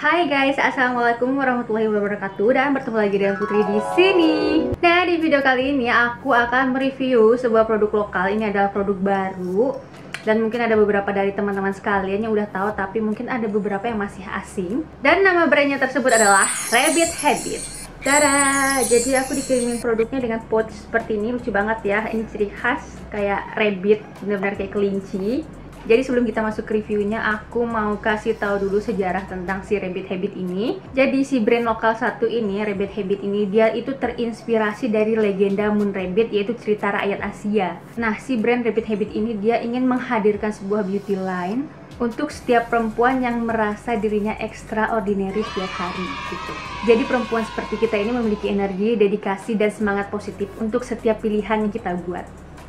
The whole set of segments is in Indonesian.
Hai guys, assalamualaikum warahmatullahi wabarakatuh, dan bertemu lagi dengan Putri di sini. Nah, di video kali ini aku akan mereview sebuah produk lokal. Ini adalah produk baru, dan mungkin ada beberapa dari teman-teman sekalian yang udah tahu, tapi mungkin ada beberapa yang masih asing. Dan nama brandnya tersebut adalah Rabbit Habit. Tada! Jadi aku dikirimin produknya dengan pouch seperti ini, lucu banget ya. Ini ciri khas kayak rabbit, benar-benar kayak kelinci. Jadi sebelum kita masuk ke reviewnya, aku mau kasih tahu dulu sejarah tentang si Rabbit Habit ini. Jadi si brand lokal satu ini, Rabbit Habit ini, dia itu terinspirasi dari legenda Moon Rabbit, yaitu cerita rakyat Asia. Nah, si brand Rabbit Habit ini dia ingin menghadirkan sebuah beauty line untuk setiap perempuan yang merasa dirinya extraordinary setiap hari gitu. Jadi perempuan seperti kita ini memiliki energi, dedikasi, dan semangat positif untuk setiap pilihan yang kita buat.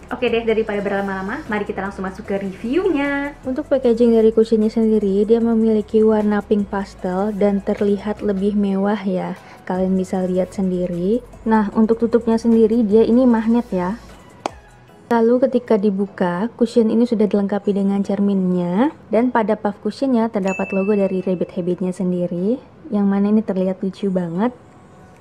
Oke deh, daripada berlama-lama, mari kita langsung masuk ke reviewnya. Untuk packaging dari kucingnya sendiri, dia memiliki warna pink pastel dan terlihat lebih mewah ya. Kalian bisa lihat sendiri. Nah, untuk tutupnya sendiri, dia ini magnet ya. Lalu ketika dibuka, cushion ini sudah dilengkapi dengan cerminnya. Dan pada puff cushionnya terdapat logo dari Rabbit Habitnya sendiri, yang mana ini terlihat lucu banget.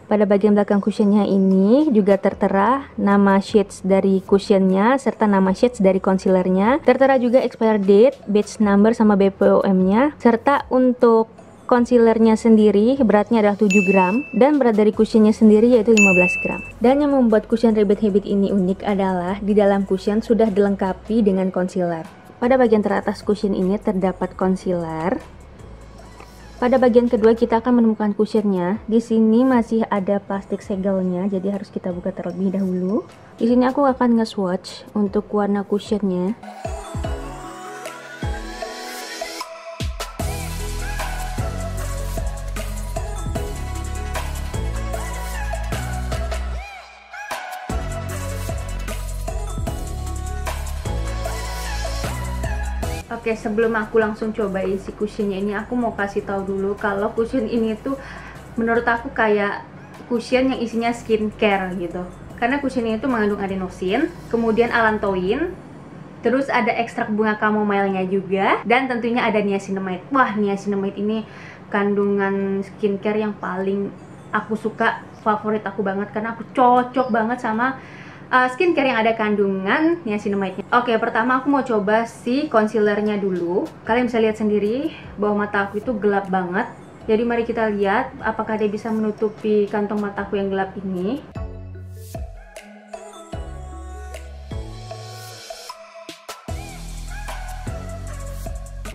Pada bagian belakang cushionnya ini juga tertera nama shades dari cushionnya serta nama shades dari concealernya. Tertera juga expired date, batch number, sama BPOM-nya. Serta untuk concealernya sendiri beratnya adalah 7 gram dan berat dari cushionnya sendiri yaitu 15 gram. Dan yang membuat cushion Rabbit Habit ini unik adalah di dalam cushion sudah dilengkapi dengan concealer. Pada bagian teratas cushion ini terdapat concealer. Pada bagian kedua kita akan menemukan cushionnya. Di sini masih ada plastik segelnya, jadi harus kita buka terlebih dahulu. Di sini aku akan nge-swatch untuk warna cushionnya. Oke, sebelum aku langsung cobain si cushionnya ini, aku mau kasih tahu dulu kalau cushion ini tuh menurut aku kayak cushion yang isinya skincare gitu. Karena cushion ini tuh mengandung adenosin, kemudian allantoin, terus ada ekstrak bunga chamomile-nya juga, dan tentunya ada niacinamide. Wah, niacinamide ini kandungan skincare yang paling aku suka, favorit aku banget, karena aku cocok banget sama skincare yang ada kandungan niacinamide-nya. Oke, pertama aku mau coba si concealernya dulu. Kalian bisa lihat sendiri bahwa mata aku itu gelap banget. Jadi mari kita lihat apakah dia bisa menutupi kantong mataku yang gelap ini.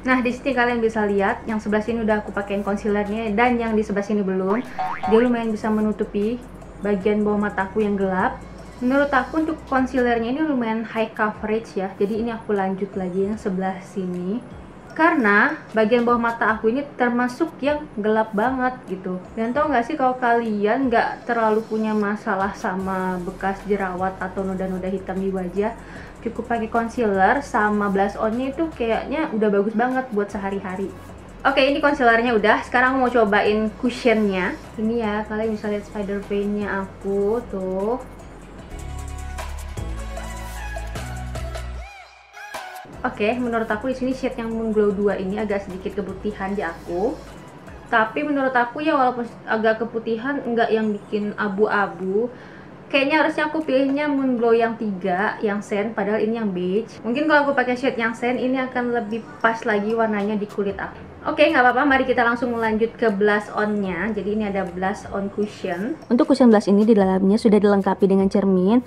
Nah, di sini kalian bisa lihat yang sebelah sini udah aku pakein concealernya, dan yang di sebelah sini belum. Dia lumayan bisa menutupi bagian bawah mataku yang gelap. Menurut aku untuk concealernya ini lumayan high coverage ya. Jadi ini aku lanjut lagi yang sebelah sini. Karena bagian bawah mata aku ini termasuk yang gelap banget gitu. Dan tau gak sih kalau kalian gak terlalu punya masalah sama bekas jerawat atau noda-noda hitam di wajah, cukup pakai concealer sama blush on-nya itu kayaknya udah bagus banget buat sehari-hari. Oke, ini concealernya udah. Sekarang mau cobain cushionnya. Ini ya, kalian bisa lihat spider vein-nya aku tuh. Oke, menurut aku di sini shade yang Moon Glow 2 ini agak sedikit keputihan di aku. Tapi menurut aku ya walaupun agak keputihan, enggak yang bikin abu-abu. Kayaknya harusnya aku pilihnya Moon Glow yang 3, yang Sand, padahal ini yang beige. Mungkin kalau aku pakai shade yang Sand ini akan lebih pas lagi warnanya di kulit aku. Oke, nggak apa-apa, mari kita langsung lanjut ke blush on-nya. Jadi ini ada blush on cushion. Untuk cushion blush ini di dalamnya sudah dilengkapi dengan cermin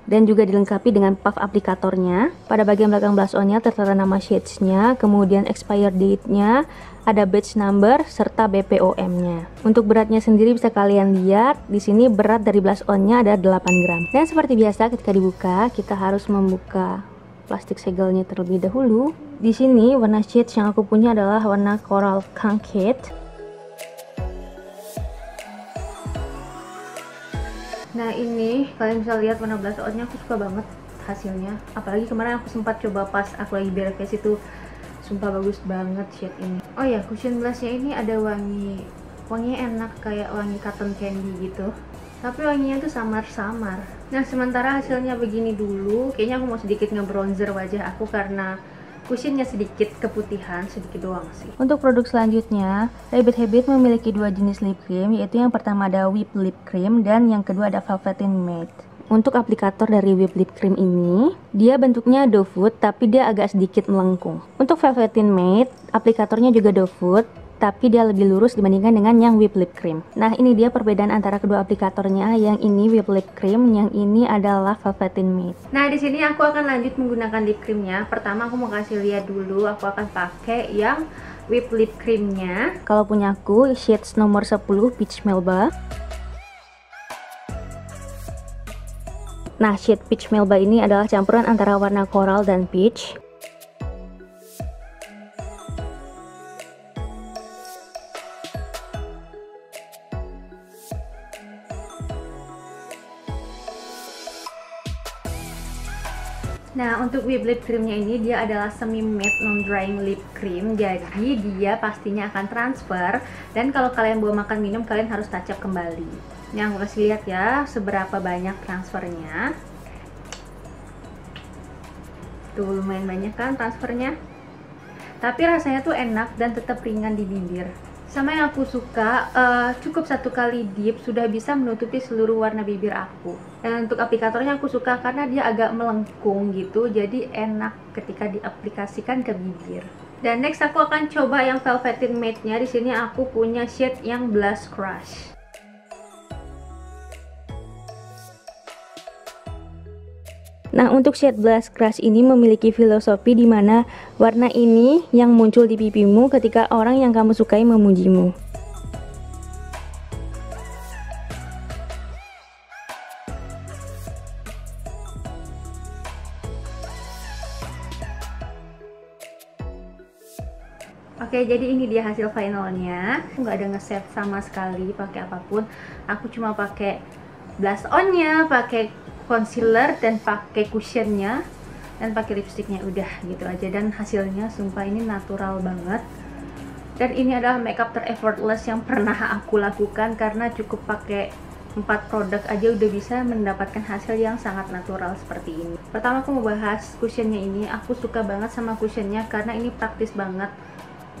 dan juga dilengkapi dengan puff aplikatornya. Pada bagian belakang blush on-nya tertera nama shades-nya, kemudian expired date-nya, ada batch number, serta BPOM-nya. Untuk beratnya sendiri bisa kalian lihat, di sini berat dari blush on-nya ada 8 gram. Dan seperti biasa ketika dibuka, kita harus membuka plastik segelnya terlebih dahulu. Di sini warna shades yang aku punya adalah warna Coral Conket. Nah, ini kalian bisa lihat warna blush on-nya, aku suka banget hasilnya. Apalagi kemarin aku sempat coba pas aku lagi beres itu, sumpah bagus banget shade ini. Oh ya, cushion blushnya ini ada wanginya enak kayak wangi cotton candy gitu. Tapi wanginya tuh samar-samar. Nah, sementara hasilnya begini dulu. Kayaknya aku mau sedikit nge-bronzer wajah aku karena cushionnya sedikit keputihan, sedikit doang sih. Untuk produk selanjutnya, Rabbit Habit memiliki dua jenis lip cream, yaitu yang pertama ada Whipped Lip Cream dan yang kedua ada Velveteen Matte. Untuk aplikator dari Whipped Lip Cream ini, dia bentuknya doe foot tapi dia agak sedikit melengkung. Untuk Velveteen Matte, aplikatornya juga doe foot tapi dia lebih lurus dibandingkan dengan yang Whipped Lip Cream. Nah, ini dia perbedaan antara kedua aplikatornya. Yang ini Whipped Lip Cream, yang ini adalah Velveteen Matte. Nah, di sini aku akan lanjut menggunakan lip creamnya. Pertama aku mau kasih lihat dulu, aku akan pakai yang Whipped Lip Creamnya. Kalau punya aku, shades nomor 10 Peach Melba. Nah, shade Peach Melba ini adalah campuran antara warna coral dan peach. Nah, untuk Whipped Lip Creamnya ini dia adalah semi matte non-drying lip cream, jadi dia pastinya akan transfer. Dan kalau kalian bawa makan minum, kalian harus touch up kembali. Ini aku kasih lihat ya seberapa banyak transfernya. Tuh lumayan banyak kan transfernya. Tapi rasanya tuh enak dan tetap ringan di bibir. Sama yang aku suka, cukup satu kali dip sudah bisa menutupi seluruh warna bibir aku. Dan untuk aplikatornya aku suka karena dia agak melengkung gitu, jadi enak ketika diaplikasikan ke bibir. Dan next aku akan coba yang Velveteen Matte-nya. Di sini aku punya shade yang Blush Crush. Nah, untuk shade Blush Crush ini memiliki filosofi di mana warna ini yang muncul di pipimu ketika orang yang kamu sukai memujimu. Oke, jadi ini dia hasil finalnya. Nggak ada nge-set sama sekali pakai apapun. Aku cuma pakai blush on-nya, pakai concealer dan pakai cushionnya dan pakai lipstiknya, udah gitu aja. Dan hasilnya sumpah ini natural banget. Dan ini adalah makeup ter-effortless yang pernah aku lakukan karena cukup pakai 4 produk aja udah bisa mendapatkan hasil yang sangat natural seperti ini. Pertama aku mau bahas cushionnya ini. Aku suka banget sama cushionnya karena ini praktis banget.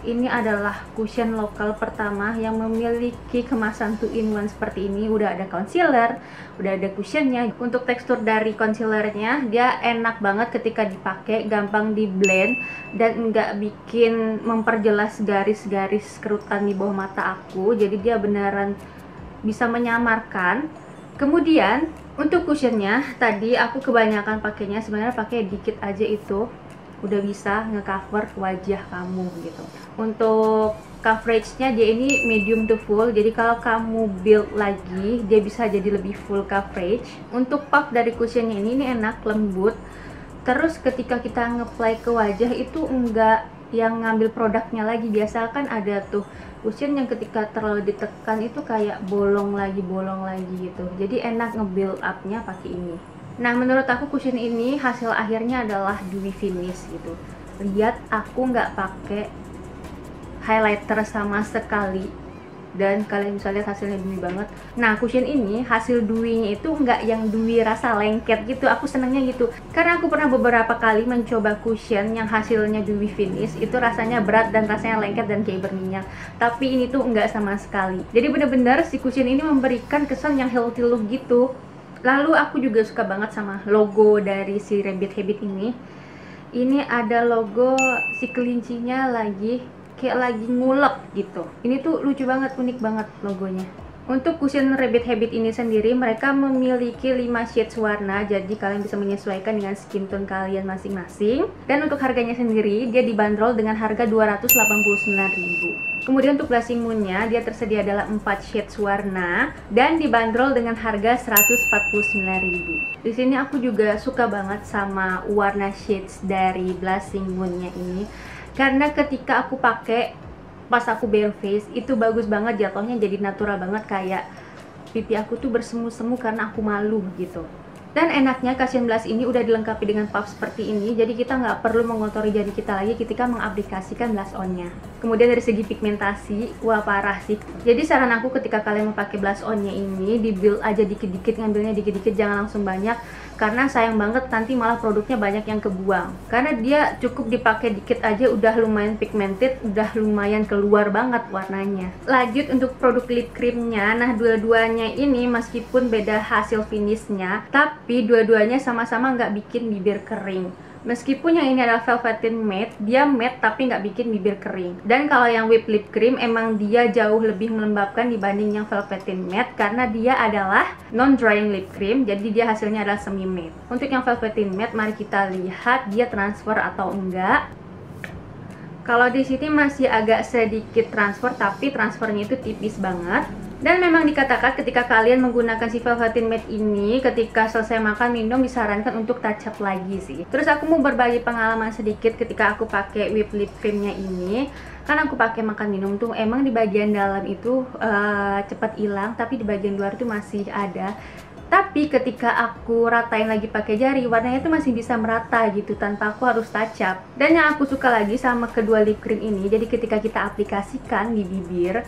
Ini adalah cushion lokal pertama yang memiliki kemasan 2-in-1 seperti ini. Udah ada concealer, udah ada cushionnya. Untuk tekstur dari concealernya, dia enak banget ketika dipakai, gampang di blend dan nggak bikin memperjelas garis-garis kerutan di bawah mata aku. Jadi dia beneran bisa menyamarkan. Kemudian untuk cushionnya, tadi aku kebanyakan pakainya, sebenarnya pakai dikit aja itu udah bisa ngecover wajah kamu gitu. Untuk coveragenya dia ini medium to full, jadi kalau kamu build lagi dia bisa jadi lebih full coverage. Untuk puff dari cushionnya ini enak, lembut. Terus ketika kita nge-apply ke wajah itu enggak yang ngambil produknya lagi. Biasa kan ada tuh cushion yang ketika terlalu ditekan itu kayak bolong lagi gitu. Jadi enak nge-build up-nya pakai ini. Nah, menurut aku cushion ini hasil akhirnya adalah dewy finish gitu. Lihat, aku nggak pakai highlighter sama sekali dan kalian bisa lihat hasilnya dewy banget. Nah, cushion ini hasil dewy-nya itu nggak yang dewy rasa lengket gitu. Aku senengnya gitu karena aku pernah beberapa kali mencoba cushion yang hasilnya dewy finish, itu rasanya berat dan rasanya lengket dan kayak berminyak. Tapi ini tuh nggak sama sekali. Jadi bener-bener si cushion ini memberikan kesan yang healthy look gitu. Lalu aku juga suka banget sama logo dari si Rabbit Habit ini. Ini ada logo si kelincinya kayak lagi ngulek gitu. Ini tuh lucu banget, unik banget logonya. Untuk cushion Rabbit Habit ini sendiri, mereka memiliki 5 shades warna, jadi kalian bisa menyesuaikan dengan skin tone kalian masing-masing. Dan untuk harganya sendiri, dia dibanderol dengan harga 289.000. Kemudian untuk blushing moonnya, dia tersedia dalam 4 shades warna dan dibanderol dengan harga 149.000. Di sini aku juga suka banget sama warna shades dari blushing moonnya ini, karena ketika aku pakai pas aku bare face itu bagus banget jatuhnya, jadi natural banget, kayak pipi aku tuh bersemu-semu karena aku malu gitu. Dan enaknya cushion blush ini udah dilengkapi dengan puff seperti ini, jadi kita nggak perlu mengotori jari kita lagi ketika mengaplikasikan blush on-nya. Kemudian dari segi pigmentasi, wah parah sih. Jadi saran aku ketika kalian mau pakai blush on-nya ini, di build aja dikit-dikit, ngambilnya dikit-dikit, jangan langsung banyak. karena sayang banget nanti malah produknya banyak yang kebuang. Karena dia cukup dipakai dikit aja udah lumayan pigmented, udah lumayan keluar banget warnanya. Lanjut untuk produk lip creamnya. Nah, dua-duanya ini meskipun beda hasil finishnya, tapi dua-duanya sama-sama nggak bikin bibir kering. Meskipun yang ini adalah Velveteen Matte, dia matte tapi nggak bikin bibir kering. Dan kalau yang whipped lip cream emang dia jauh lebih melembabkan dibanding yang Velveteen Matte karena dia adalah non-drying lip cream, jadi dia hasilnya adalah semi matte. Untuk yang Velveteen Matte, mari kita lihat dia transfer atau enggak. Kalau di sini masih agak sedikit transfer, tapi transfernya itu tipis banget. Dan memang dikatakan ketika kalian menggunakan si Velveteen Matte ini, ketika selesai makan minum disarankan untuk touch up lagi sih. Terus aku mau berbagi pengalaman sedikit ketika aku pakai whipped lip creamnya ini. Kan aku pakai makan minum tuh emang di bagian dalam itu cepat hilang, tapi di bagian luar tuh masih ada. Tapi ketika aku ratain lagi pakai jari, warnanya tuh masih bisa merata gitu tanpa aku harus touch up. Dan yang aku suka lagi sama kedua lip cream ini, jadi ketika kita aplikasikan di bibir,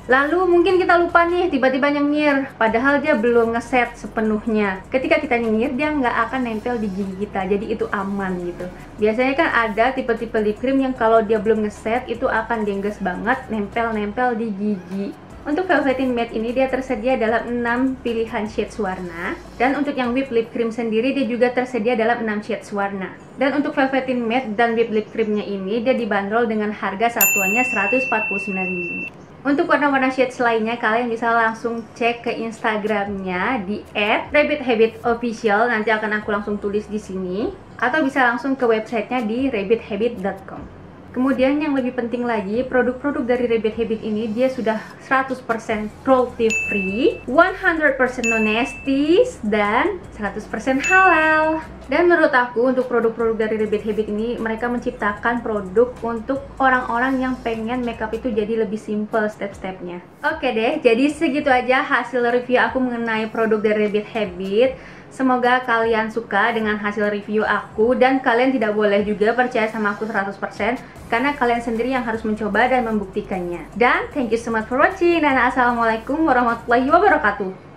lalu mungkin kita lupa nih, tiba-tiba nyengir, padahal dia belum ngeset sepenuhnya. Ketika kita nyengir, dia nggak akan nempel di gigi kita, jadi itu aman gitu. Biasanya kan ada tipe-tipe lip cream yang kalau dia belum ngeset, itu akan dengges banget, nempel-nempel di gigi. Untuk Velveteen Matte ini dia tersedia dalam 6 pilihan shades warna. Dan untuk yang whipped lip cream sendiri dia juga tersedia dalam 6 shades warna. Dan untuk Velveteen Matte dan whipped lip creamnya ini dia dibanderol dengan harga satuannya Rp149.000. Untuk warna-warna shades lainnya kalian bisa langsung cek ke Instagramnya di @rabbithabitofficial, nanti akan aku langsung tulis di sini, atau bisa langsung ke websitenya di rabbithabit.com. Kemudian yang lebih penting lagi, produk-produk dari Rabbit Habit ini dia sudah 100% cruelty free, 100% non nasties, dan 100% halal. Dan menurut aku untuk produk-produk dari Rabbit Habit ini mereka menciptakan produk untuk orang-orang yang pengen makeup itu jadi lebih simple step-stepnya. Oke deh, jadi segitu aja hasil review aku mengenai produk dari Rabbit Habit. Semoga kalian suka dengan hasil review aku, dan kalian tidak boleh juga percaya sama aku 100% karena kalian sendiri yang harus mencoba dan membuktikannya. Dan thank you so much for watching, dan assalamualaikum warahmatullahi wabarakatuh.